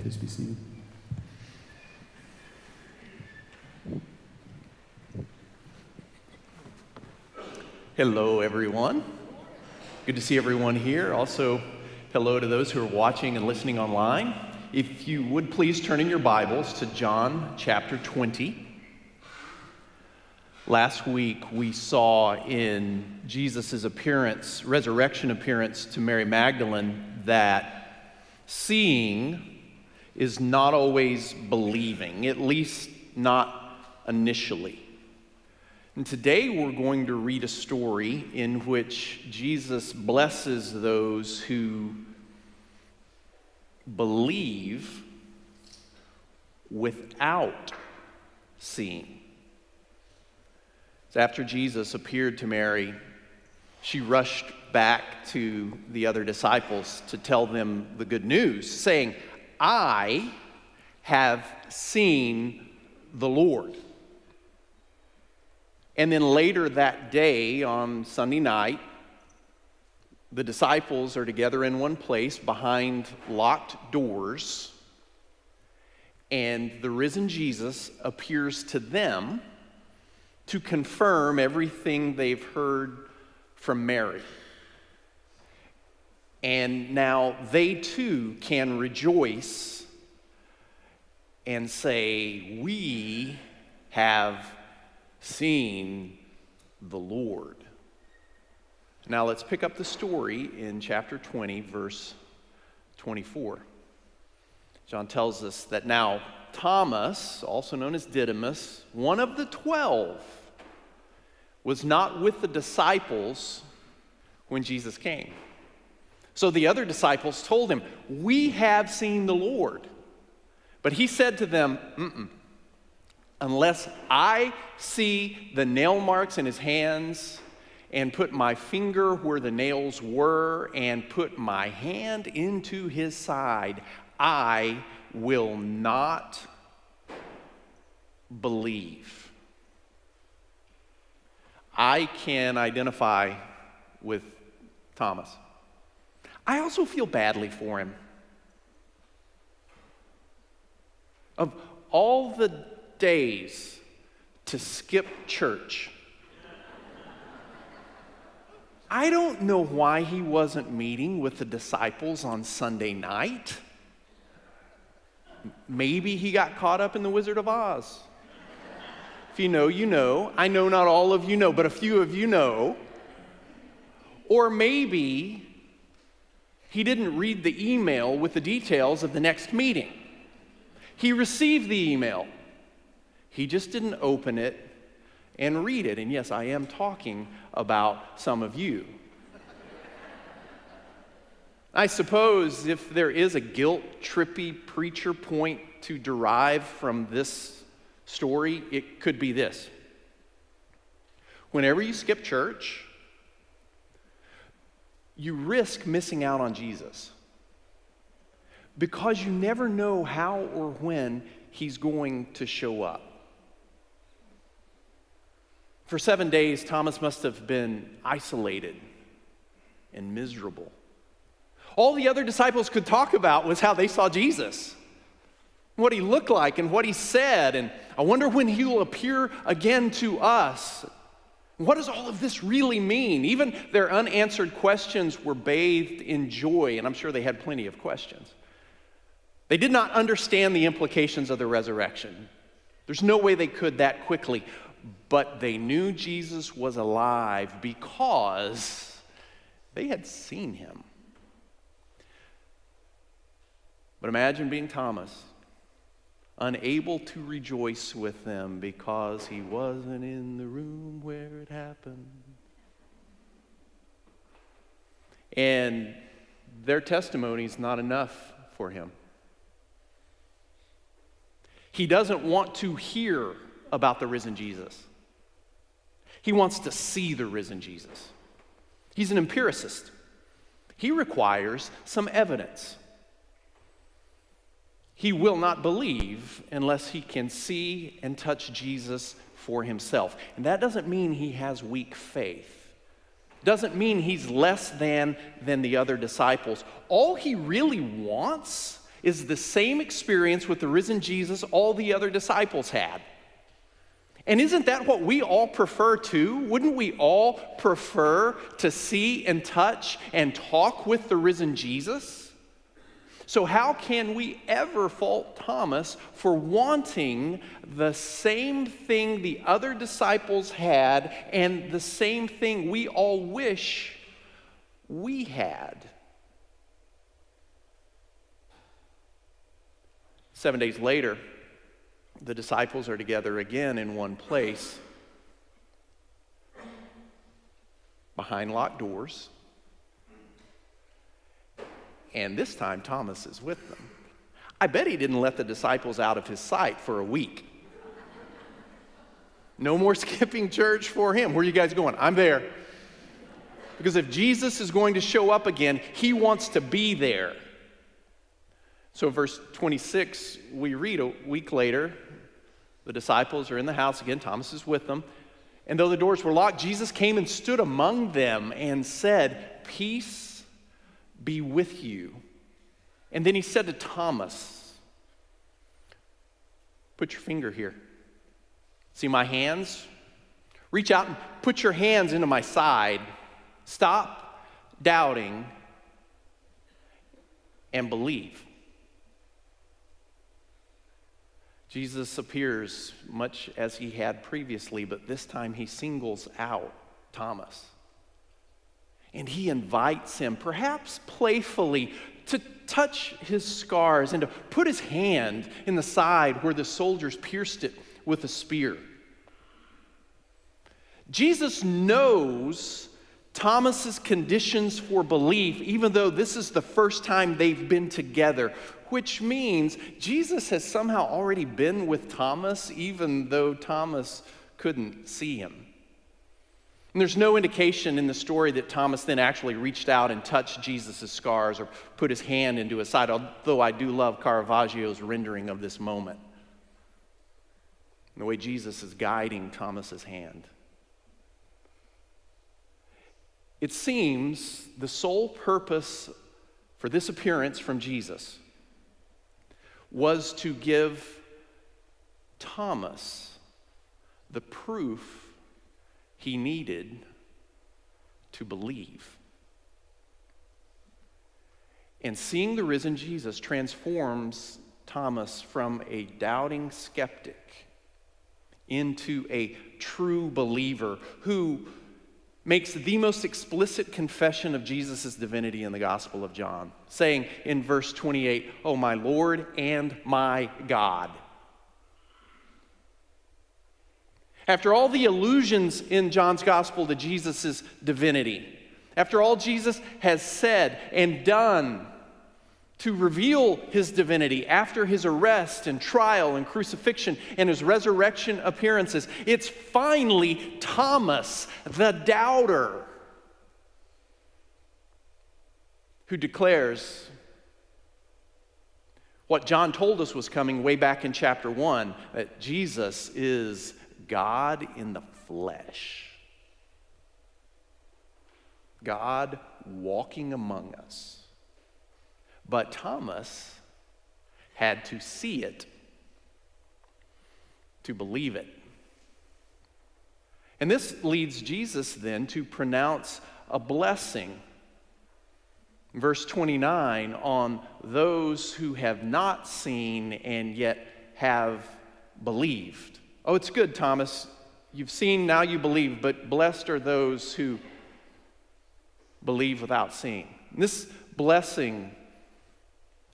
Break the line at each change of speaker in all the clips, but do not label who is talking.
Please be seated.
Hello, everyone. Good to see everyone here. Also, hello to those who are watching and listening online. If you would please turn in your Bibles to John chapter 20. Last week we saw in Jesus' appearance, resurrection appearance to Mary Magdalene, that seeing is not always believing, at least not initially. And today we're going to read a story in which Jesus blesses those who believe without seeing. So after Jesus appeared to Mary, she rushed back to the other disciples to tell them the good news, saying, "I have seen the Lord." And then later that day, on Sunday night, the disciples are together in one place behind locked doors, and the risen Jesus appears to them to confirm everything they've heard from Mary. And now they too can rejoice and say, "We have seen the Lord." Now let's pick up the story in chapter 20, verse 24. John tells us that now Thomas, also known as Didymus, one of the 12, was not with the disciples when Jesus came. So the other disciples told him, "We have seen the Lord." But he said to them, "Unless I see the nail marks in his hands and put my finger where the nails were and put my hand into his side, I will not believe." I can identify with Thomas. I also feel badly for him. Of all the days to skip church, I don't know why he wasn't meeting with the disciples on Sunday night. Maybe he got caught up in the Wizard of Oz. If you know, you know. I know not all of you know, but a few of you know. Or maybe he didn't read the email with the details of the next meeting. He received the email. He just didn't open it and read it. And yes, I am talking about some of you. I suppose if there is a guilt-trippy preacher point to derive from this story, it could be this. Whenever you skip church, you risk missing out on Jesus, because you never know how or when he's going to show up. For 7 days, Thomas must have been isolated and miserable. All the other disciples could talk about was how they saw Jesus, what he looked like and what he said, and I wonder when he will appear again to us. What does all of this really mean? Even their unanswered questions were bathed in joy, and I'm sure they had plenty of questions. They did not understand the implications of the resurrection. There's no way they could that quickly. But they knew Jesus was alive because they had seen him. But imagine being Thomas, unable to rejoice with them because he wasn't in the room where it happened. And their testimony is not enough for him. He doesn't want to hear about the risen Jesus. He wants to see the risen Jesus. He's an empiricist. He requires some evidence. He will not believe unless he can see and touch Jesus for himself. And that doesn't mean he has weak faith. Doesn't mean he's less than the other disciples. All he really wants is the same experience with the risen Jesus all the other disciples had. And isn't that what we all prefer too? Wouldn't we all prefer to see and touch and talk with the risen Jesus? So how can we ever fault Thomas for wanting the same thing the other disciples had and the same thing we all wish we had? 7 days later, the disciples are together again in one place, behind locked doors. And this time, Thomas is with them. I bet he didn't let the disciples out of his sight for a week. No more skipping church for him. Where are you guys going? I'm there. Because if Jesus is going to show up again, he wants to be there. So verse 26, we read a week later, the disciples are in the house again. Thomas is with them. And though the doors were locked, Jesus came and stood among them and said, "Peace be with you." And then he said to Thomas, "Put your finger here. See my hands? Reach out and put your hands into my side. Stop doubting and believe." Jesus appears much as he had previously, but this time he singles out Thomas. And he invites him, perhaps playfully, to touch his scars and to put his hand in the side where the soldiers pierced it with a spear. Jesus knows Thomas's conditions for belief, even though this is the first time they've been together, which means Jesus has somehow already been with Thomas, even though Thomas couldn't see him. And there's no indication in the story that Thomas then actually reached out and touched Jesus' scars or put his hand into his side, although I do love Caravaggio's rendering of this moment, and the way Jesus is guiding Thomas's hand. It seems the sole purpose for this appearance from Jesus was to give Thomas the proof he needed to believe. And seeing the risen Jesus transforms Thomas from a doubting skeptic into a true believer who makes the most explicit confession of Jesus' divinity in the Gospel of John, saying in verse 28, "Oh, my Lord and my God." After all the allusions in John's Gospel to Jesus' divinity, after all Jesus has said and done to reveal his divinity after his arrest and trial and crucifixion and his resurrection appearances, it's finally Thomas, the doubter, who declares what John told us was coming way back in chapter 1, that Jesus is God in the flesh. God walking among us. But Thomas had to see it to believe it. And this leads Jesus then to pronounce a blessing. Verse 29, on those who have not seen and yet have believed. Oh, it's good, Thomas. You've seen, now you believe, but blessed are those who believe without seeing. And this blessing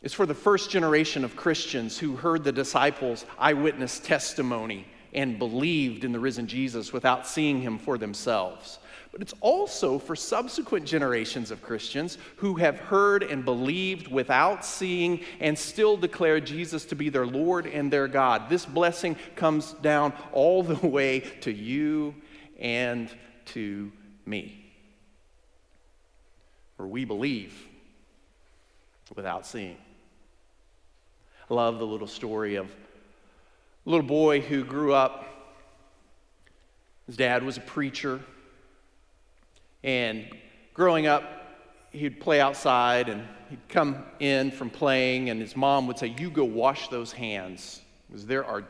is for the first generation of Christians who heard the disciples' eyewitness testimony and believed in the risen Jesus without seeing him for themselves. But it's also for subsequent generations of Christians who have heard and believed without seeing and still declare Jesus to be their Lord and their God. This blessing comes down all the way to you and to me. For we believe without seeing. I love the little story of a little boy who grew up. His dad was a preacher. And growing up, he'd play outside and he'd come in from playing and his mom would say, "You go wash those hands because there are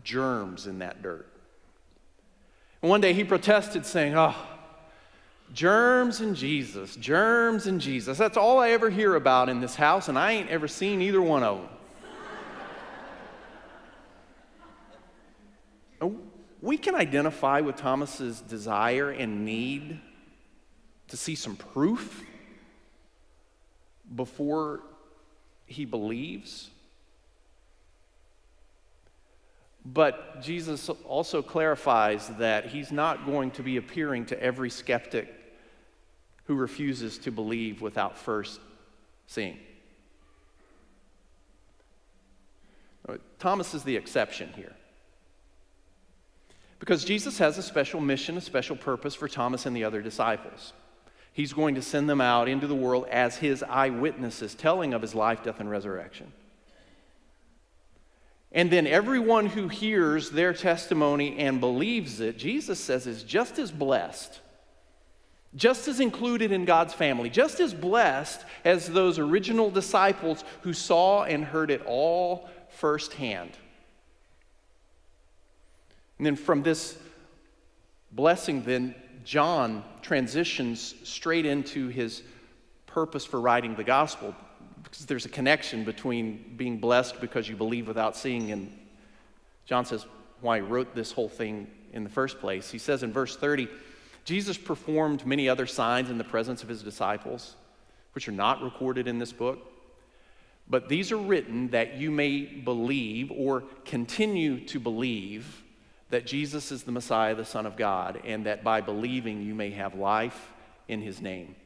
germs in that dirt." And one day he protested saying, "Oh, germs and Jesus, germs and Jesus. That's all I ever hear about in this house and I ain't ever seen either one of them." We can identify with Thomas's desire and need to see some proof before he believes. But Jesus also clarifies that he's not going to be appearing to every skeptic who refuses to believe without first seeing. Thomas is the exception here. Because Jesus has a special mission, a special purpose for Thomas and the other disciples. He's going to send them out into the world as his eyewitnesses, telling of his life, death, and resurrection. And then everyone who hears their testimony and believes it, Jesus says, is just as blessed, just as included in God's family, just as blessed as those original disciples who saw and heard it all firsthand. And then from this blessing, then John transitions straight into his purpose for writing the gospel, because there's a connection between being blessed because you believe without seeing, and John says why he wrote this whole thing in the first place. He says in verse 30, Jesus performed many other signs in the presence of his disciples, which are not recorded in this book. But these are written that you may believe or continue to believe that Jesus is the Messiah, the Son of God, and that by believing you may have life in his name.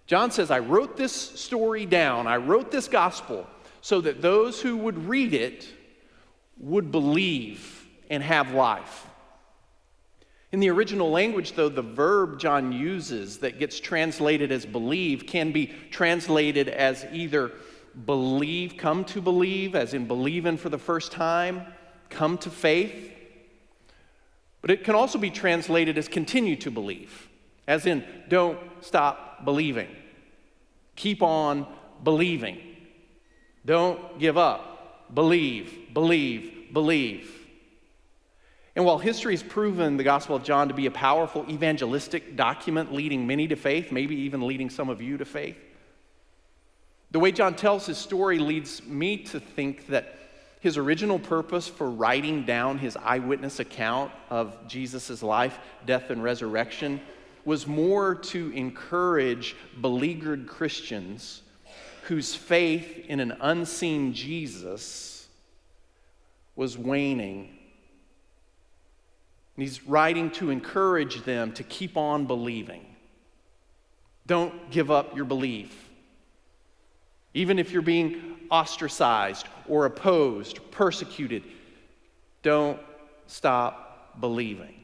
John says, I wrote this story down, I wrote this gospel so that those who would read it would believe and have life. In the original language, though, the verb John uses that gets translated as believe can be translated as either believe, come to believe, as in believe in for the first time, come to faith. But it can also be translated as continue to believe, as in don't stop believing. Keep on believing. Don't give up. Believe, believe, believe. And while history has proven the Gospel of John to be a powerful evangelistic document leading many to faith, maybe even leading some of you to faith, the way John tells his story leads me to think that his original purpose for writing down his eyewitness account of Jesus' life, death, and resurrection was more to encourage beleaguered Christians whose faith in an unseen Jesus was waning. And he's writing to encourage them to keep on believing. Don't give up your belief. Even if you're being ostracized or opposed, persecuted, don't stop believing.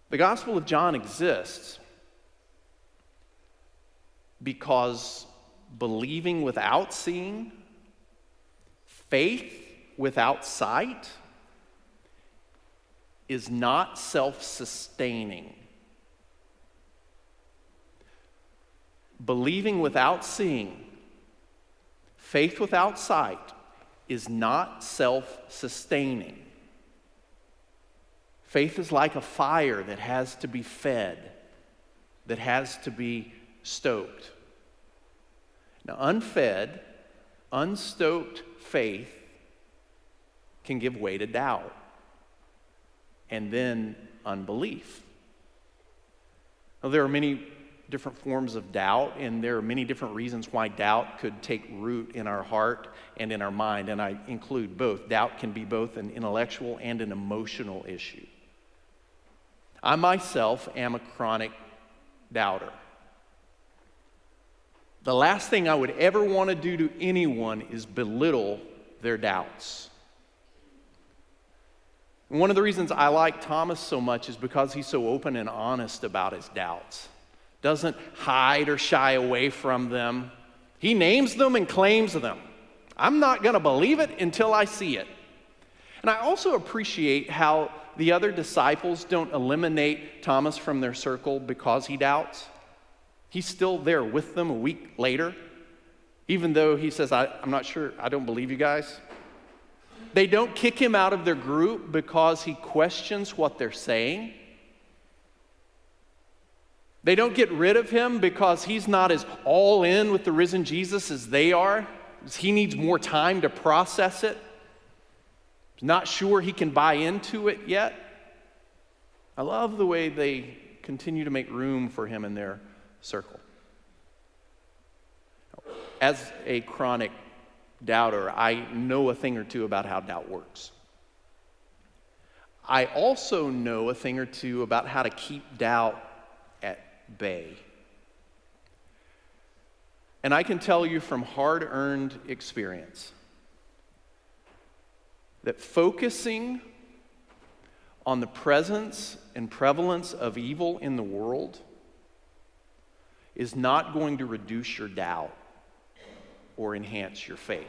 The Gospel of John exists because believing without seeing, faith without sight, is not self-sustaining. Believing without seeing, faith without sight, is not self-sustaining. Faith is like a fire that has to be fed, that has to be stoked. Now, unfed, unstoked faith can give way to doubt and then unbelief. Now, there are many different forms of doubt, and there are many different reasons why doubt could take root in our heart and in our mind, and I include both. Doubt can be both an intellectual and an emotional issue. I myself am a chronic doubter. The last thing I would ever want to do to anyone is belittle their doubts. And one of the reasons I like Thomas so much is because he's so open and honest about his doubts. Doesn't hide or shy away from them. He names them and claims them. I'm not going to believe it until I see it. And I also appreciate how the other disciples don't eliminate Thomas from their circle because he doubts. He's still there with them a week later, even though he says, I'm not sure, I don't believe you guys. They don't kick him out of their group because he questions what they're saying. They don't get rid of him because he's not as all in with the risen Jesus as they are. He needs more time to process it. He's not sure he can buy into it yet. I love the way they continue to make room for him in their circle. As a chronic doubter, I know a thing or two about how doubt works. I also know a thing or two about how to keep doubt at bay. And I can tell you from hard-earned experience that focusing on the presence and prevalence of evil in the world is not going to reduce your doubt or enhance your faith.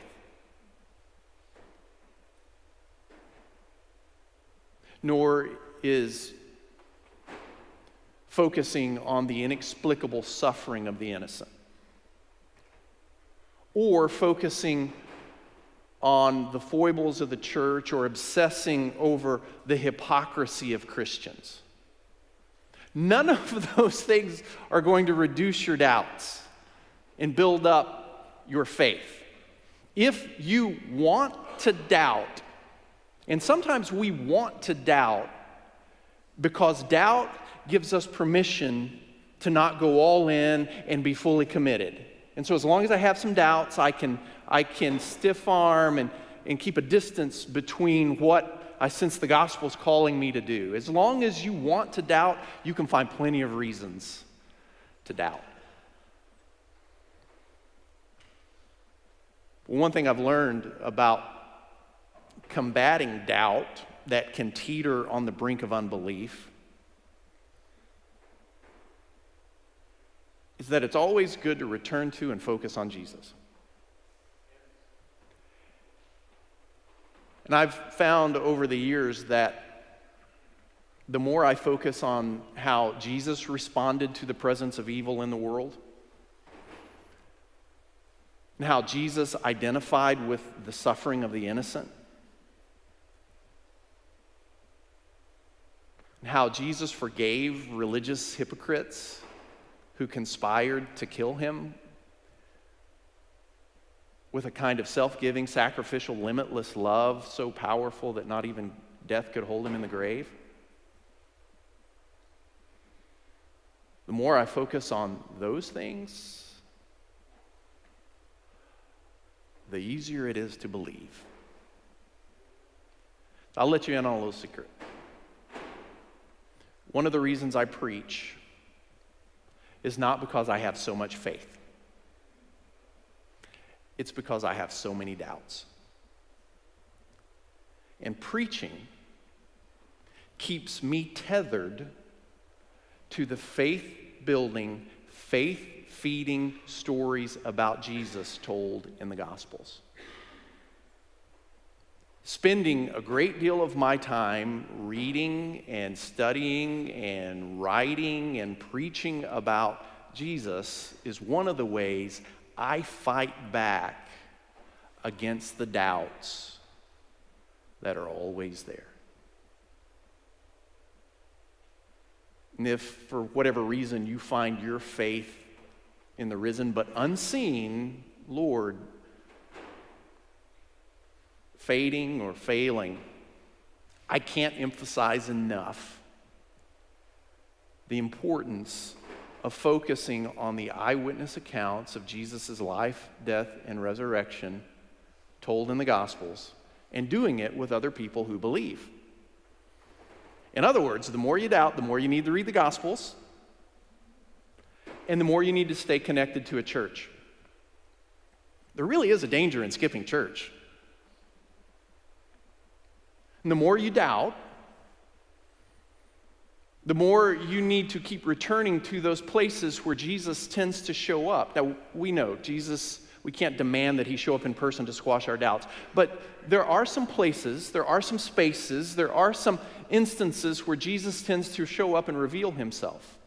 Nor is focusing on the inexplicable suffering of the innocent, or focusing on the foibles of the church, or obsessing over the hypocrisy of Christians. None of those things are going to reduce your doubts and build up your faith. If you want to doubt, and sometimes we want to doubt because doubt gives us permission to not go all in and be fully committed. And so as long as I have some doubts, I can stiff arm and keep a distance between what I sense the gospel's calling me to do. As long as you want to doubt, you can find plenty of reasons to doubt. One thing I've learned about combating doubt that can teeter on the brink of unbelief is that it's always good to return to and focus on Jesus. And I've found over the years that the more I focus on how Jesus responded to the presence of evil in the world, and how Jesus identified with the suffering of the innocent, and how Jesus forgave religious hypocrites who conspired to kill him with a kind of self-giving, sacrificial, limitless love so powerful that not even death could hold him in the grave. The more I focus on those things, the easier it is to believe. I'll let you in on a little secret. One of the reasons I preach is not because I have so much faith. It's because I have so many doubts. And preaching keeps me tethered to the faith-building, faith-feeding stories about Jesus told in the Gospels. Spending a great deal of my time reading and studying and writing and preaching about Jesus is one of the ways I fight back against the doubts that are always there. And if for whatever reason you find your faith in the risen but unseen Lord fading or failing, I can't emphasize enough the importance of focusing on the eyewitness accounts of Jesus' life, death, and resurrection told in the Gospels, and doing it with other people who believe. In other words, the more you doubt, the more you need to read the Gospels, and the more you need to stay connected to a church. There really is a danger in skipping church. And the more you doubt, the more you need to keep returning to those places where Jesus tends to show up. Now, we know Jesus We can't demand that he show up in person to squash our doubts. But there are some places, there are some spaces, there are some instances where Jesus tends to show up and reveal himself.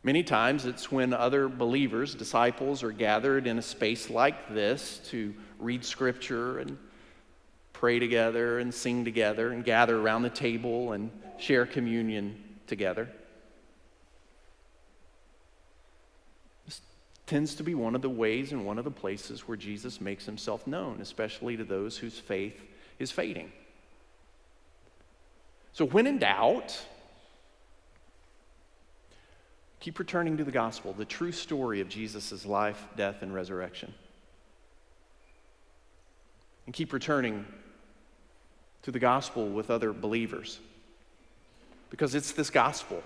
Many times it's when other believers, disciples, are gathered in a space like this to read Scripture and pray together and sing together and gather around the table and share communion together. This tends to be one of the ways and one of the places where Jesus makes himself known, especially to those whose faith is fading. So when in doubt, keep returning to the gospel, the true story of Jesus' life, death, and resurrection. And keep returning to the gospel with other believers. Because it's this gospel.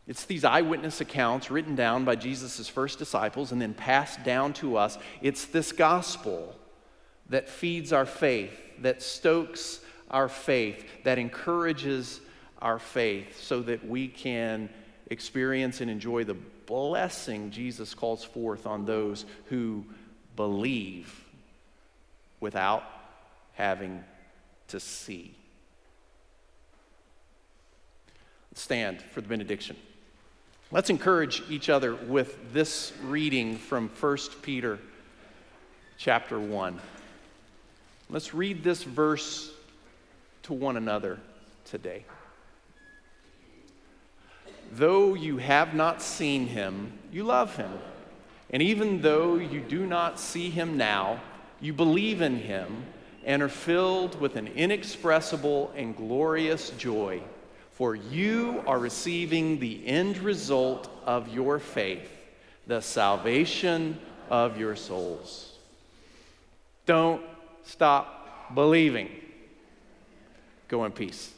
It's these eyewitness accounts written down by Jesus' first disciples and then passed down to us. It's this gospel that feeds our faith, that stokes our faith, that encourages our faith so that we can experience and enjoy the blessing Jesus calls forth on those who believe without having to see. Let's stand for the benediction. Let's encourage each other with this reading from 1 Peter chapter 1. Let's read this verse to one another today. Though you have not seen him, you love him. And even though you do not see him now, you believe in him and are filled with an inexpressible and glorious joy. For you are receiving the end result of your faith, the salvation of your souls. Don't stop believing. Go in peace.